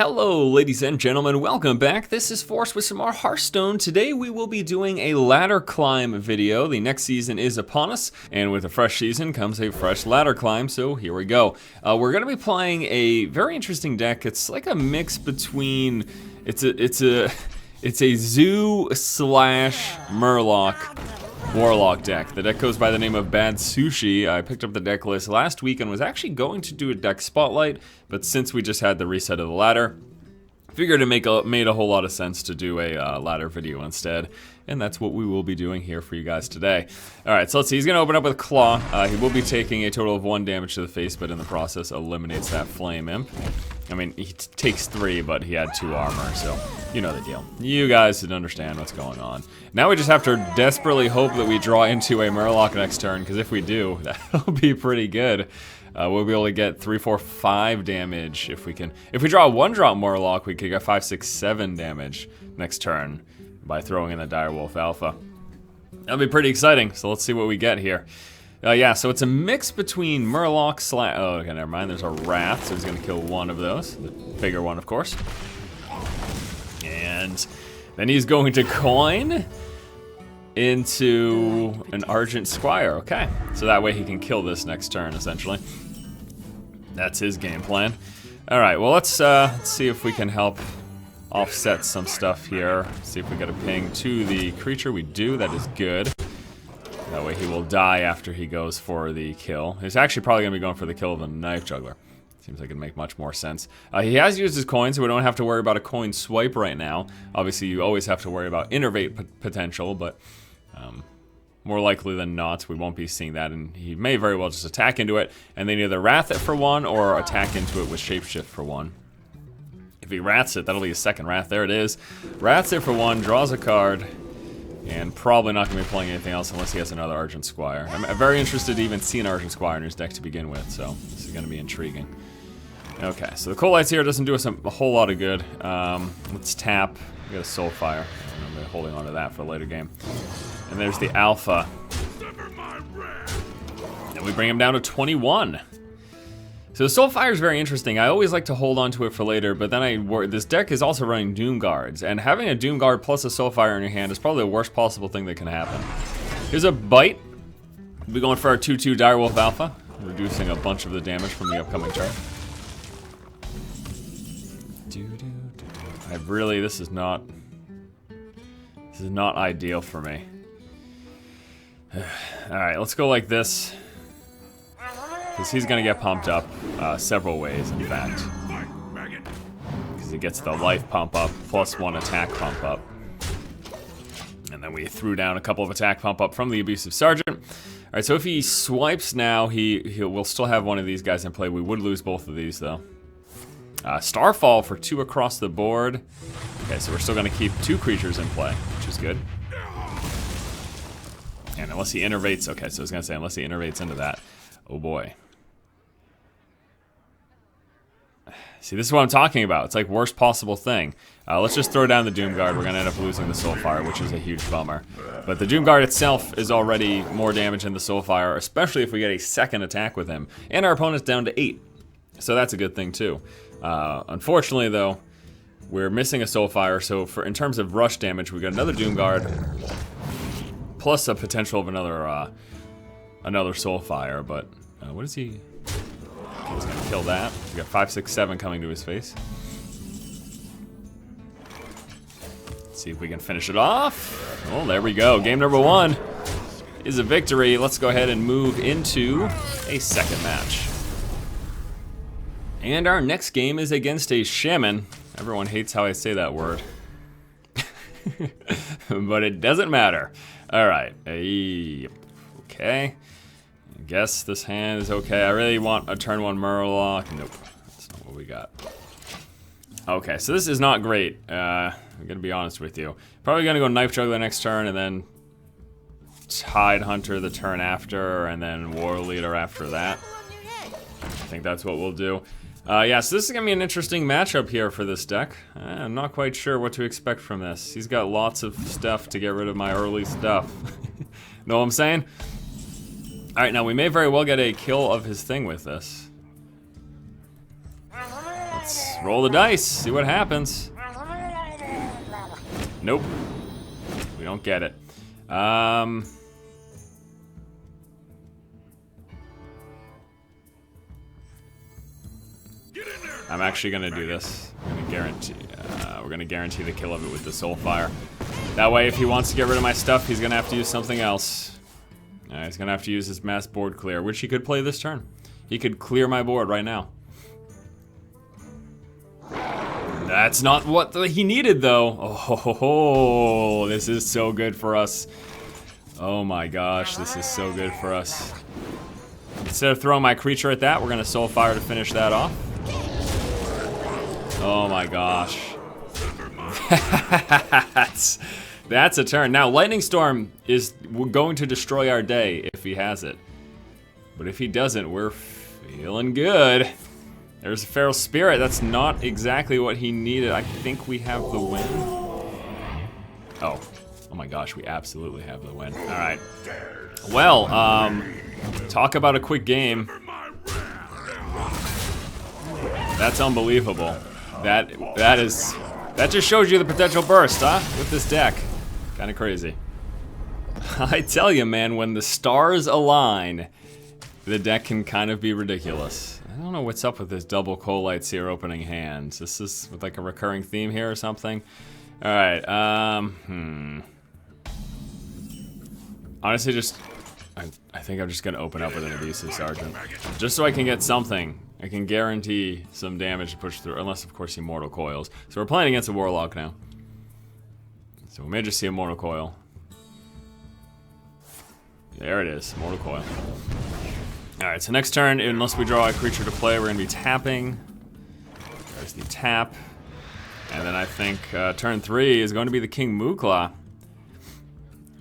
Hello ladies and gentlemen, welcome back. This is Force with some more Hearthstone. Today we will be doing a ladder climb video. The next season is upon us, and with a fresh season comes a fresh ladder climb, so here we go. We're going to be playing a very interesting deck. It's like a mix between, it's a zoo slash Murloc Warlock deck. The deck goes by the name of Bad Sushi. I picked up the deck list last week and was actually going to do a deck spotlight, but since we just had the reset of the ladder, figured it made a whole lot of sense to do a ladder video instead, and that's what we will be doing here for you guys today. Alright, so let's see, he's going to open up with Claw. He will be taking a total of 1 damage to the face, but in the process eliminates that Flame Imp. I mean, he takes 3, but he had 2 armor, so you know the deal. You guys should understand what's going on. Now we just have to desperately hope that we draw into a Murloc next turn, because if we do, that'll be pretty good. We'll be able to get 3, 4, 5 damage if we can. If we draw a 1-drop Murloc, we could get 5, 6, 7 damage next turn by throwing in the Direwolf Alpha. That'll be pretty exciting, so let's see what we get here. Yeah, so it's a mix between Murloc slash... Oh, okay, never mind. There's a Wrath, so he's going to kill one of those. The bigger one, of course. And then he's going to coin into an Argent Squire. Okay, so that way he can kill this next turn, essentially. That's his game plan. All right, well, let's see if we can help offset some stuff here. See if we get a ping to the creature. We do. That is good. That way he will die after he goes for the kill. He's actually probably going to be going for the kill of the Knife Juggler. Seems like it'd make much more sense. He has used his coin, so we don't have to worry about a coin swipe right now. Obviously, you always have to worry about innervate potential, but more likely than not, we won't be seeing that, and he may very well just attack into it, and then either Wrath it for 1 or attack into it with Shapeshift for 1. If he Wraths it, that'll be his second Wrath. There it is. Wraths it for 1, draws a card, and probably not going to be playing anything else unless he has another Argent Squire. I'm very interested to even see an Argent Squire in his deck to begin with, so this is going to be intriguing. Okay, so the Coalites here doesn't do us a whole lot of good. Let's tap. We got a Soulfire. I'm going to be holding on to that for a later game. And there's the Alpha. And we bring him down to 21. So the Soulfire is very interesting. I always like to hold on to it for later, but then this deck is also running Doom Guards, and having a Doom Guard plus a Soulfire in your hand is probably the worst possible thing that can happen. Here's a Bite. We'll be going for our 2/2 Direwolf Alpha, reducing a bunch of the damage from the upcoming turn. This is not ideal for me. Alright, let's go like this. Because he's going to get pumped up several ways, in fact. Because he gets the life pump up, plus 1 attack pump up. And then we threw down a couple of attack pump up from the Abusive Sergeant. Alright, so if he swipes now, we'll still have one of these guys in play. We would lose both of these, though. Starfall for 2 across the board. Okay, so we're still going to keep 2 creatures in play, which is good. And unless he innervates... Okay, so I was going to say, unless he innervates into that. Oh boy. See, this is what I'm talking about. It's like worst possible thing. Let's just throw down the Doom Guard. We're going to end up losing the Soulfire, which is a huge bummer. But the Doom Guard itself is already more damage than the Soulfire, especially if we get a second attack with him. And our opponent's down to 8. So that's a good thing, too. Unfortunately, though, we're missing a Soulfire, so in terms of rush damage, we got another Doom Guard, plus a potential of another Soulfire, but what is he? He's gonna kill that. He's got 5, 6, 7 coming to his face. Let's see if we can finish it off. Oh, there we go. Game number 1 is a victory. Let's go ahead and move into a second match. And our next game is against a Shaman. Everyone hates how I say that word. But it doesn't matter. Alright. Okay. I guess this hand is okay. I really want a turn 1 Murloc. Nope. That's not what we got. Okay, so this is not great. I'm going to be honest with you. Probably going to go Knife Juggler next turn, and then Tide Hunter the turn after, and then War Leader after that. I think that's what we'll do. Yeah, so this is going to be an interesting matchup here for this deck. I'm not quite sure what to expect from this. He's got lots of stuff to get rid of my early stuff. Know what I'm saying? Alright, now we may very well get a kill of his thing with this. Let's roll the dice, see what happens. Nope. We don't get it. I'm actually gonna do this. We're gonna guarantee the kill of it with the Soulfire. That way, if he wants to get rid of my stuff, he's gonna have to use something else. He's gonna have to use his mass board clear, which he could play this turn. He could clear my board right now. That's not what he needed, though. Oh, this is so good for us. Oh my gosh, this is so good for us. Instead of throwing my creature at that, we're gonna Soulfire to finish that off. Oh my gosh. That's a turn. Now, Lightning Storm is going to destroy our day if he has it. But if he doesn't, we're feeling good. There's a Feral Spirit. That's not exactly what he needed. I think we have the win. Oh my gosh, we absolutely have the win. All right. Well, talk about a quick game. That's unbelievable. That just shows you the potential burst, huh? With this deck. Kind of crazy. I tell you, man, when the stars align, the deck can kind of be ridiculous. I don't know what's up with this double Coalites here opening hands. This is with like a recurring theme here or something. All right, honestly, I think I'm just gonna open up with an Abusive Sergeant. Just so I can get something. I can guarantee some damage to push through, unless of course he Mortal Coils. So we're playing against a Warlock now. So we may just see a Mortal Coil. There it is, Mortal Coil. Alright, so next turn, unless we draw a creature to play, we're gonna be tapping. There's the tap. And then I think turn 3 is going to be the King Mukla.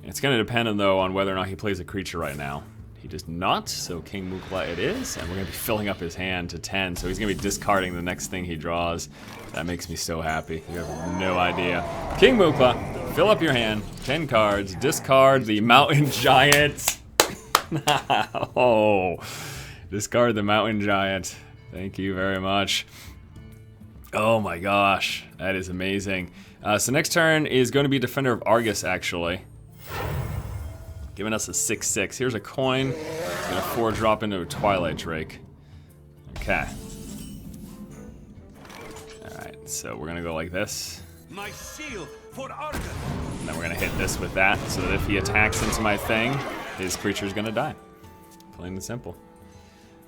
It's gonna depend though on whether or not he plays a creature right now. He does not, so King Mukla it is, and we're gonna be filling up his hand to 10, so he's gonna be discarding the next thing he draws. That makes me so happy. You have no idea. King Mukla, fill up your hand, 10 cards, discard the Mountain Giant. Oh, discard the Mountain Giant. Thank you very much. Oh my gosh, that is amazing. So next turn is going to be Defender of Argus, actually. Giving us a 6/6. Here's a coin. It's gonna 4-drop into a Twilight Drake. Okay. Alright, so we're gonna go like this. My shield for Argus. And then we're gonna hit this with that, so that if he attacks into my thing, his creature's gonna die. Plain and simple.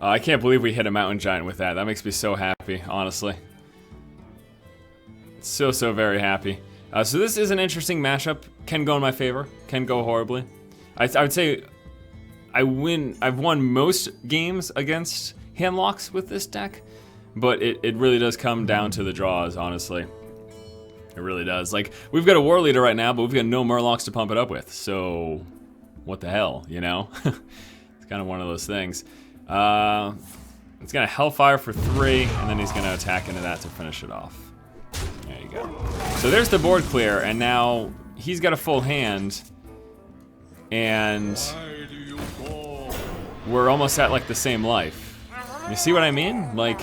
I can't believe we hit a Mountain Giant with that. That makes me so happy, honestly. So very happy. So this is an interesting matchup. Can go in my favor, can go horribly. I would say I've won most games against handlocks with this deck, but it really does come down to the draws, honestly. It really does. Like, we've got a War Leader right now, but we've got no Murlocs to pump it up with, so what the hell, you know? It's kind of one of those things. It's gonna Hellfire for 3, and then he's gonna attack into that to finish it off. There you go. So there's the board clear, and now he's got a full hand, and we're almost at like the same life. You see what I mean? Like,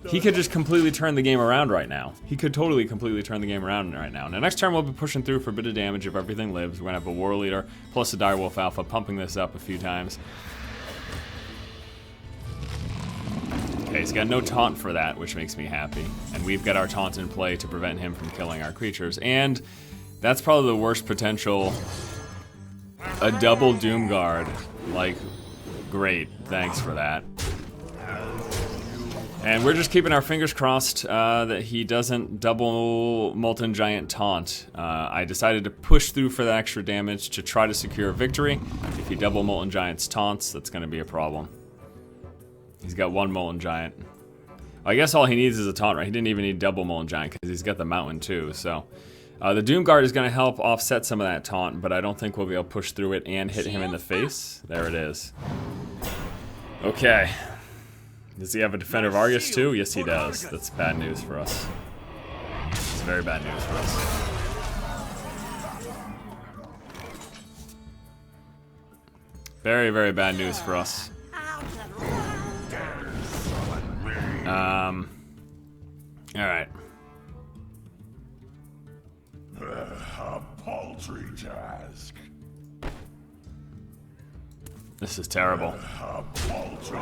he could just completely turn the game around right now. He could totally completely turn the game around right now. Now next turn we'll be pushing through for a bit of damage if everything lives. We're gonna have a War Leader plus a Direwolf Alpha pumping this up a few times. Okay, he's got no taunt for that, which makes me happy. And we've got our taunt in play to prevent him from killing our creatures. And that's probably the worst potential. A double Doomguard. Like, great. Thanks for that. And we're just keeping our fingers crossed that he doesn't double Molten Giant taunt. I decided to push through for the extra damage to try to secure a victory. If he double Molten Giant's taunts, that's going to be a problem. He's got one Molten Giant. I guess all he needs is a taunt, right? He didn't even need double Molten Giant because he's got the Mountain too, so... the Doomguard is going to help offset some of that taunt, but I don't think we'll be able to push through it and hit him in the face. There it is. Okay. Does he have a Defender of Argus too? Yes, he does. That's bad news for us. It's very bad news for us. Very bad news for us. All right. A paltry task. This is terrible. A paltry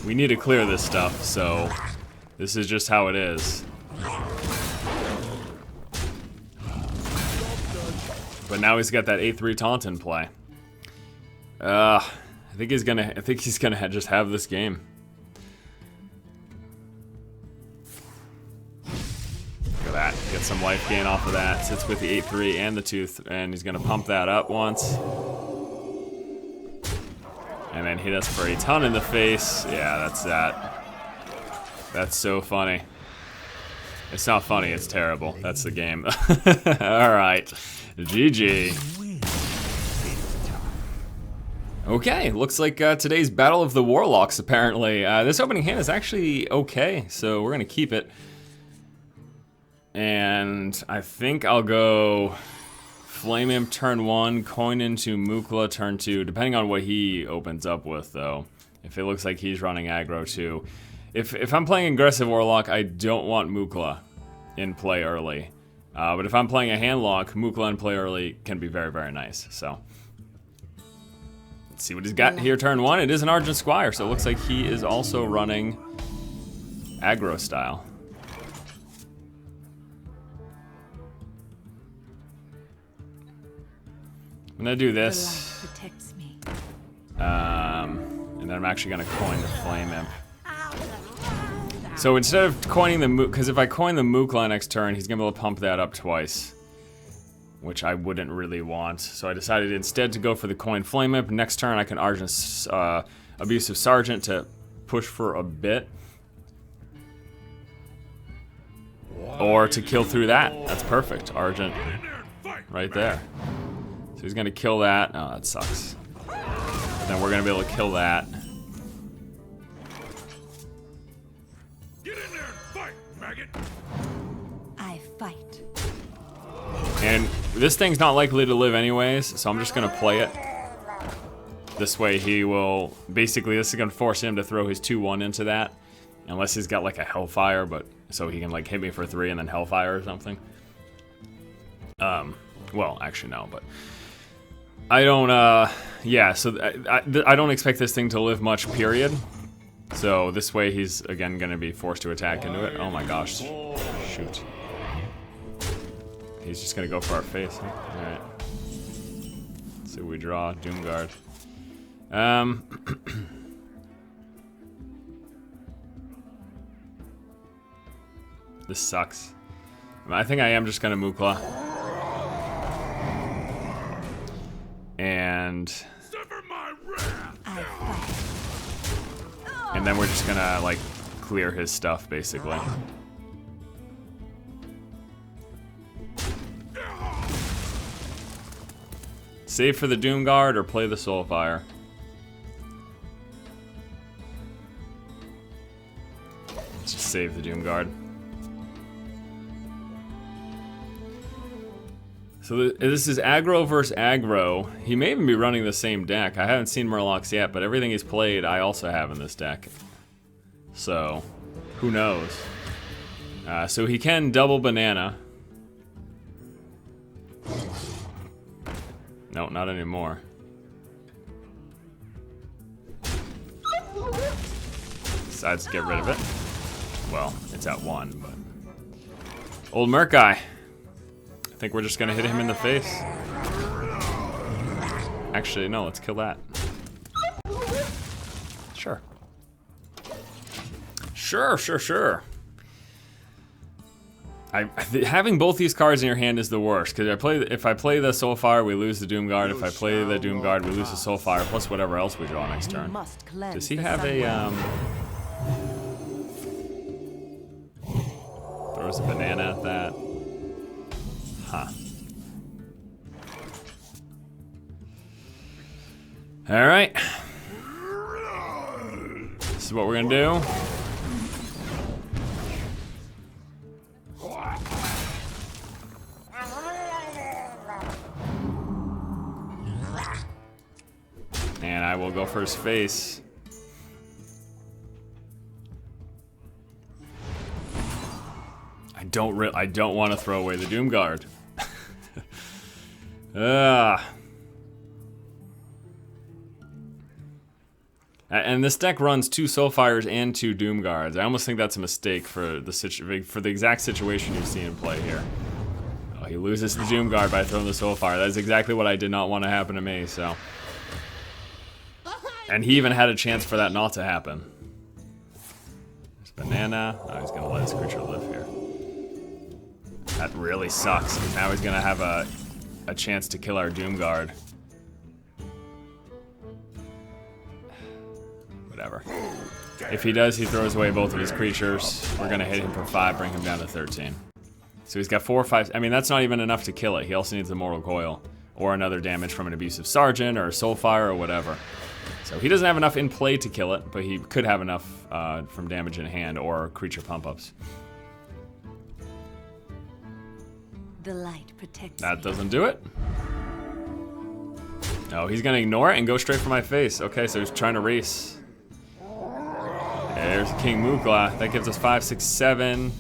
We need to clear this stuff, so this is just how it is. But now he's got that 8-3 taunt in play. I think he's gonna just have this game. Look at that. Get some life gain off of that. Sits with the 8-3 and the 2, and he's gonna pump that up once. And then hit us for a ton in the face. Yeah, that's that. That's so funny. It's not funny, it's terrible. That's the game. Alright. GG. Okay, looks like today's Battle of the Warlocks, apparently. This opening hand is actually okay, so we're gonna keep it. And I think I'll go Flame Imp turn 1, coin into Mukla turn 2, depending on what he opens up with, though. If it looks like he's running aggro too. If I'm playing aggressive Warlock, I don't want Mukla in play early. But if I'm playing a handlock, Mukla in play early can be very, very nice. So let's see what he's got here turn 1. It is an Argent Squire, so it looks like he is also running aggro style. I'm gonna do this, and then I'm actually gonna coin the Flame Imp. So instead of coining the Mook, because if I coin the Mukla next turn, he's gonna be able to pump that up twice, which I wouldn't really want. So I decided instead to go for the coin Flame Imp. Next turn I can Argent Abusive Sergeant to push for a bit, or to kill through that. That's perfect, Argent, right there. So he's gonna kill that. Oh, that sucks. But then we're gonna be able to kill that. Get in there and fight, maggot. I fight. And this thing's not likely to live anyways, so I'm just gonna play it. This way he will, basically this is gonna force him to throw his 2-1 into that. Unless he's got like a Hellfire, but so he can like hit me for 3 and then Hellfire or something. Well, actually no, but I don't, yeah, so I don't expect this thing to live much, period. So this way he's, again, gonna be forced to attack into it. Oh my gosh. Shoot. He's just gonna go for our face, huh? Alright. Let's see what we draw. Doomguard. This sucks. I think I am just gonna Mukla. And then we're just gonna like clear his stuff basically. Save for the Doomguard or play the Soulfire. Let's just save the Doomguard. So this is aggro versus aggro. He may even be running the same deck. I haven't seen Murlocs yet, but everything he's played I also have in this deck. So, who knows? So he can double banana. No, not anymore. Decides to get rid of it. Well, it's at 1, but... Old Merc guy. I think we're just gonna hit him in the face. Actually, no, let's kill that. Sure. Sure. Having both these cards in your hand is the worst, because if I play the Soulfire, we lose the Doomguard. If I play the Doomguard, we lose the Soulfire, plus whatever else we draw next turn. Does he have a, throws a banana at that? Huh. Alright. This is what we're gonna do. And I will go for his face. I don't want to throw away the Doom Guard. And this deck runs 2 Soulfires and 2 Doom Guards. I almost think that's a mistake for the exact situation you see in play here. Oh, he loses the Doom Guard by throwing the Soulfire. That's exactly what I did not want to happen to me, so. And he even had a chance for that not to happen. There's Banana. Oh, he's gonna let his creature live here. That really sucks, because now he's gonna have a chance to kill our Doom Guard. Whatever. If he does, he throws away both of his creatures. We're gonna hit him for 5, bring him down to 13. So he's got 4 or 5. I mean, that's not even enough to kill it. He also needs a Mortal Coil, or another damage from an Abusive Sergeant, or a Soulfire, or whatever. So he doesn't have enough in play to kill it, but he could have enough from damage in hand or creature pump-ups. The light protects That me. doesn't do it. No, he's gonna ignore it and go straight for my face. Okay, so he's trying to race. There's King Mukla. That gives us 5, 6, 7.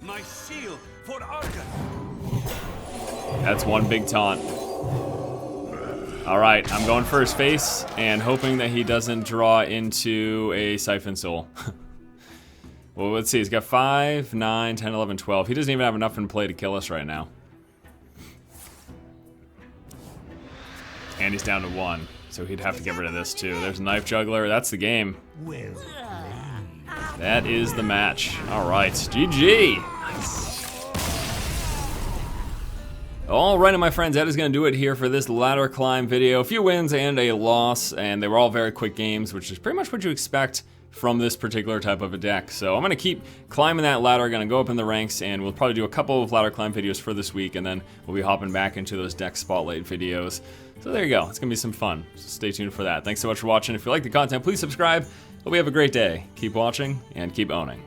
My shield for Argus. That's one big taunt. All right, I'm going for his face and hoping that he doesn't draw into a Siphon Soul. Well, let's see. He's got 5, 9, 10, 11, 12. He doesn't even have enough in play to kill us right now. And he's down to 1, so he'd have to get rid of this too. There's Knife Juggler. That's the game. That is the match. All right, GG. Nice. Alrighty, my friends, that is going to do it here for this ladder climb video. A few wins and a loss, and they were all very quick games, which is pretty much what you expect from this particular type of a deck. So I'm going to keep climbing that ladder, going to go up in the ranks, and we'll probably do a couple of ladder climb videos for this week, and then we'll be hopping back into those deck spotlight videos. So there you go. It's going to be some fun. So stay tuned for that. Thanks so much for watching. If you like the content, please subscribe. Hope you have a great day. Keep watching and keep owning.